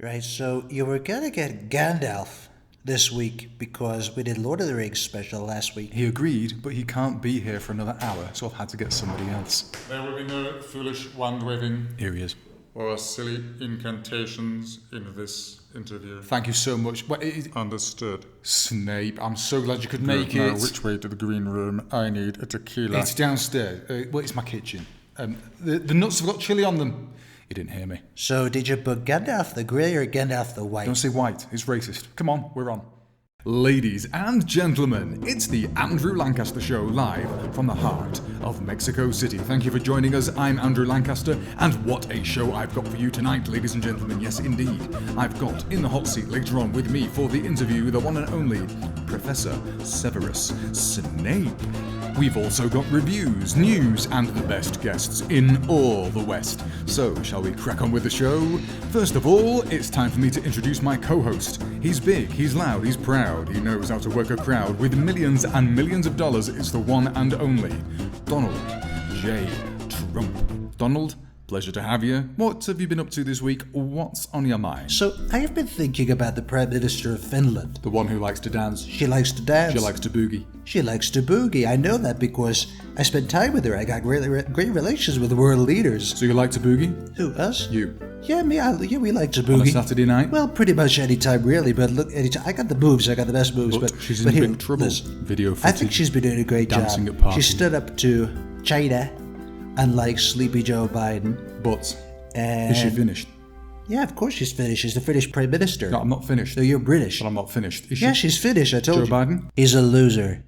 Right, so you were gonna get Gandalf this week because we did Lord of the Rings special last week. He agreed, but he can't be here for another hour, so I've had to get somebody else. There will be no foolish wand-waving Here he is. or silly incantations in this interview. Thank you so much. Understood. Snape, I'm so glad you could make Now, it. which way to the green room? I need a tequila. It's downstairs. It's my kitchen. The nuts have got chili on them. You didn't hear me. So did you book Gandalf the Grey or Gandalf the White? Don't say white. It's racist. Come on, we're on. Ladies and gentlemen, it's the Andrew Lancaster Show live from the heart of Mexico City. Thank you for joining us. I'm Andrew Lancaster, and what a show I've got for you tonight, ladies and gentlemen. Yes, indeed. I've got in the hot seat later on with me for the interview the one and only Professor Severus Snape. We've also got reviews, news, and the best guests in all the West. So, shall we crack on with the show? First of all, it's time for me to introduce my co-host. He's big, he's loud, he's proud. He knows how to work a crowd. With millions and millions of dollars, it's the one and only Donald J. Trump. Donald, pleasure to have you. What have you been up to this week? What's on your mind? So I have been thinking about the Prime Minister of Finland. The one who likes to dance. She likes to dance. She likes to boogie. She likes to boogie. I know that because I spent time with her. I got great relations with world leaders. So you like to boogie? Who, us? You. Yeah, me. We like to On a boogie. Saturday night? Well, pretty much any time, really. But look, anytime. I got the moves. I got the best moves. But she's but in here, big trouble. listen, Video I footage. think she's been doing a great Dancing job. at parties. She stood up to China, unlike Sleepy Joe Biden. But And is she finished? Yeah, of course she's finished. She's the Finnish Prime Minister. No, I'm not finished. So you're British. But I'm not finished. Is she? Yeah, she's Finnish. I told Joe you. Biden? He's a loser.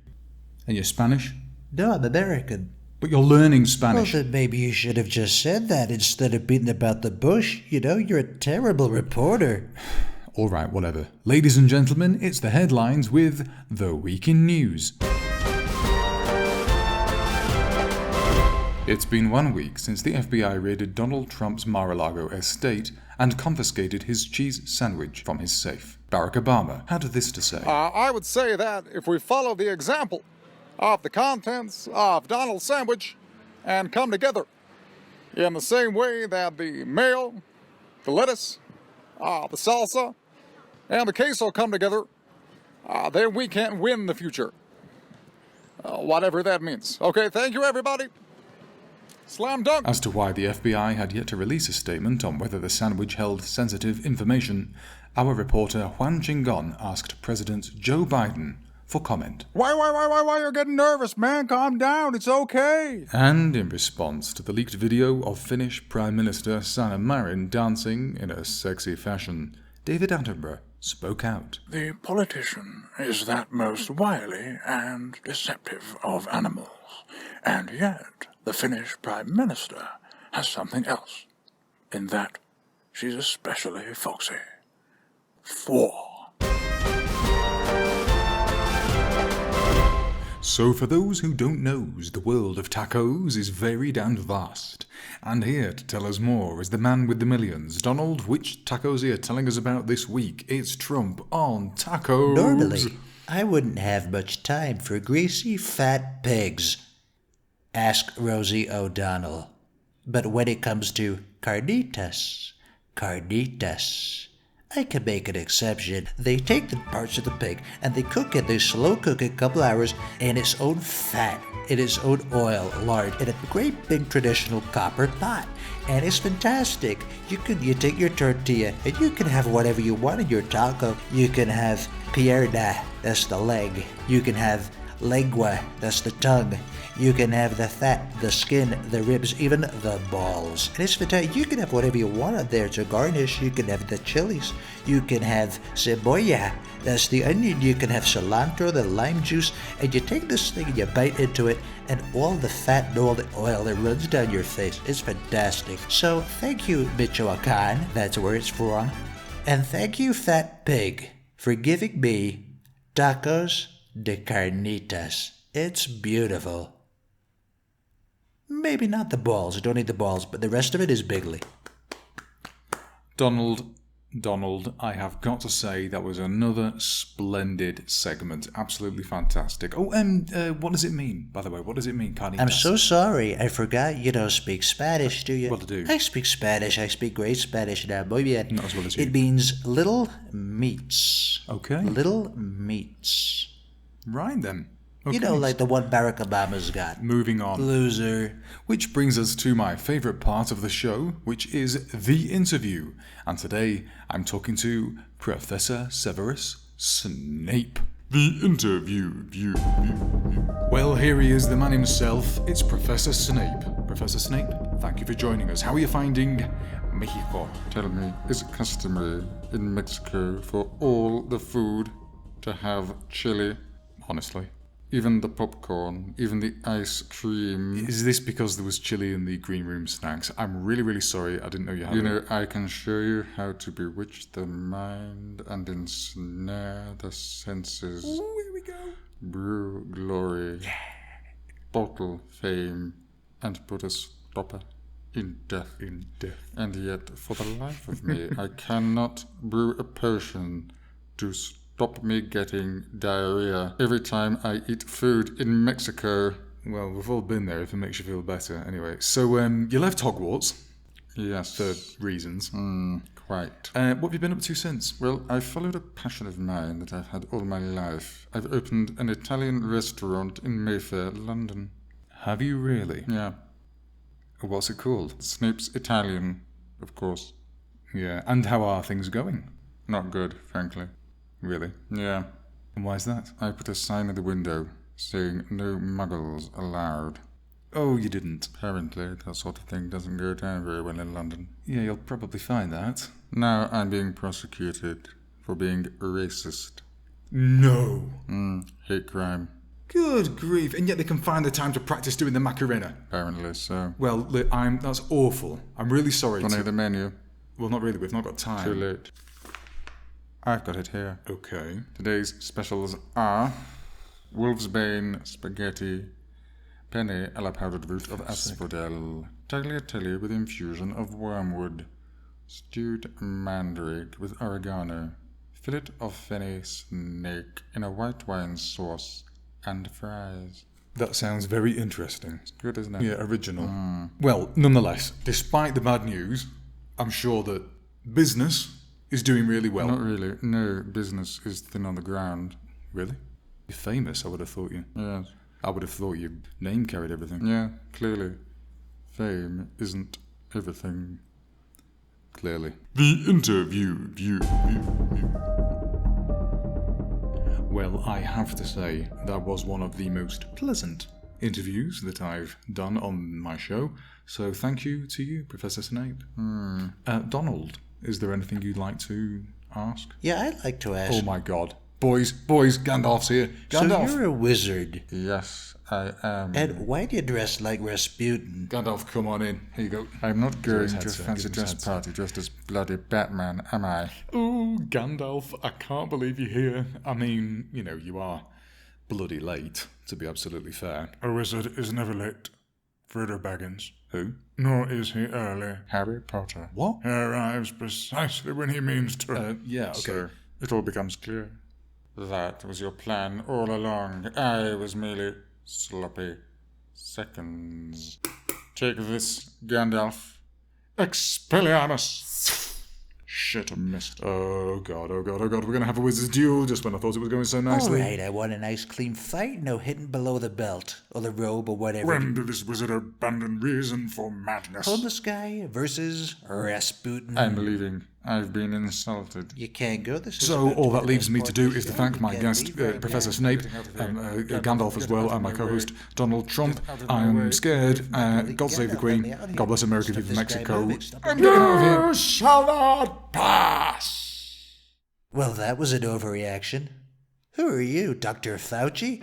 And you're Spanish? No, I'm American. But you're learning Well, Spanish. then maybe you should have just said that instead of beating about the bush. You know, you're a terrible reporter. All right, whatever. Ladies and gentlemen, it's the headlines with The Week in News. It's been 1 week since the FBI raided Donald Trump's Mar-a-Lago estate and confiscated his cheese sandwich from his safe. Barack Obama had this to say. I would say that if we follow the example of the contents of Donald's sandwich and come together in the same way that the mayo, the lettuce, the salsa, and the queso come together, then we can win the future. Whatever that means. Okay, thank you, everybody. Slam dunk. As to why the FBI had yet to release a statement on whether the sandwich held sensitive information, our reporter Juan Chingon asked President Joe Biden for comment. Why you're getting nervous, man? Calm down, it's okay. And in response to the leaked video of Finnish Prime Minister Sanna Marin dancing in a sexy fashion, David Attenborough spoke out. The politician is that most wily and deceptive of animals, and yet the Finnish Prime Minister has something else, in that she's especially foxy. 4. So for those who don't know, the world of tacos is varied and vast. And here to tell us more is the man with the millions. Donald, which tacos are you telling us about this week? It's Trump on tacos. Normally, I wouldn't have much time for greasy, fat pigs. Ask Rosie O'Donnell. But when it comes to carnitas, I can make an exception. They take the parts of the pig and they cook it. They slow cook it a couple hours in its own fat, in its own oil, lard, in a great big traditional copper pot. And it's fantastic. You take your tortilla and you can have whatever you want in your taco. You can have pierna, that's the leg. You can have lengua, that's the tongue. You can have the fat, the skin, the ribs, even the balls. And it's fantastic. You can have whatever you want on there to garnish. You can have the chilies. You can have cebolla, that's the onion. You can have cilantro, the lime juice. And you take this thing and you bite into it, and all the fat and all the oil that runs down your face. It's fantastic. So thank you, Michoacan, that's where it's from. And thank you, Fat Pig, for giving me tacos de carnitas. It's beautiful. Maybe not the balls. I don't eat the balls, but the rest of it is bigly. Donald, Donald, I have got to say that was another splendid segment. Absolutely fantastic. Oh, what does it mean, by the way? What does it mean, Carnitas? I'm so sorry. I forgot you don't speak Spanish, do you? Well, I do. I speak Spanish. I speak great Spanish now. Muy bien. Not as well as you. It means little meats. Okay. Little meats. Right then. Okay. You know, like the one Barack Obama's got. Moving on. Loser. Which brings us to my favourite part of the show, which is the interview. And today I'm talking to Professor Severus Snape. The interview. Well, here he is, the man himself. It's Professor Snape. Professor Snape, thank you for joining us. How are you finding Mexico? Tell me, is it customary in Mexico for all the food to have chili? Honestly. Even the popcorn, even the ice cream. Is this because there was chili in the green room snacks? I'm really, really sorry. I didn't know you had it. You know, I can show you how to bewitch the mind and ensnare the senses. Ooh, here we go. Brew glory, bottle fame, and put a stopper in death. And yet, for the life of me, I cannot brew a potion to stop me getting diarrhea every time I eat food in Mexico. Well, we've all been there if it makes you feel better. Anyway, so you left Hogwarts Yes. for reasons. Quite. What have you been up to since? Well, I followed a passion of mine that I've had all my life. I've opened an Italian restaurant in Mayfair, London. Have you really? Yeah. What's it called? Snape's Italian, of course. Yeah, and how are things going? Not good, frankly. Really? Yeah. And why is that? I put a sign in the window saying no muggles allowed. Oh, you didn't. Apparently, that sort of thing doesn't go down very well in London. Yeah, you'll probably find that. Now I'm being prosecuted for being racist. No. Hate crime. Good grief, and yet they can find the time to practice doing the Macarena. Apparently so. Well, that's awful. I'm really sorry. Want to hear the menu? Well, not really, we've not got time. Too late. I've got it here. Okay. Today's specials are Wolf's Bane Spaghetti, Penne alla powdered root of asphodel, tagliatelle with infusion of wormwood, stewed mandrake with oregano, fillet of fenny snake in a white wine sauce, and fries. That sounds very interesting. It's good, isn't it? Yeah, original. Well, nonetheless, despite the bad news, I'm sure that business is doing really well. Not really. No, business is thin on the ground. Really? You're famous, I would have thought you. Yes. I would have thought your name carried everything. Yeah, clearly. Fame isn't everything. Clearly. The interview. Well, I have to say, that was one of the most pleasant interviews that I've done on my show. So thank you to you, Professor Snape. Donald, is there anything you'd like to ask? Yeah, I'd like to ask. Oh my god. Boys, Gandalf's here. Gandalf! So you're a wizard. Yes, I am. And why do you dress like Rasputin? Gandalf, come on in. Here you go. I'm not going his to a headset. fancy Give him his dress headset. party dressed as bloody Batman, am I? Oh, Gandalf, I can't believe you're here. I mean, you are bloody late, to be absolutely fair. A wizard is never late. Frodo Baggins. Who? Nor is he early. Harry Potter. What? He arrives precisely when he means to. Yeah, okay. So, it all becomes clear. That was your plan all along. I was merely sloppy seconds. Take this, Gandalf. Expelliarmus! Shit, I missed. Oh god, we're gonna have a wizard's duel just when I thought it was going so All nicely. right, I want a nice clean fight, no hitting below the belt, or the robe, or whatever. When did this wizard abandon reason for madness? Hold the Sky versus Rasputin. I'm leaving. I've been insulted. You can't go. This is So about all that the leaves best me part to of do the is to show. thank You my can't guest, leave right Professor now. Snape, Gandalf as well, and my co-host, Donald Trump. I'm scared. God save the Queen. God bless America, viva Mexico. I'm getting out of here. You shall not pass! Well, that was an overreaction. Who are you, Dr. Fauci?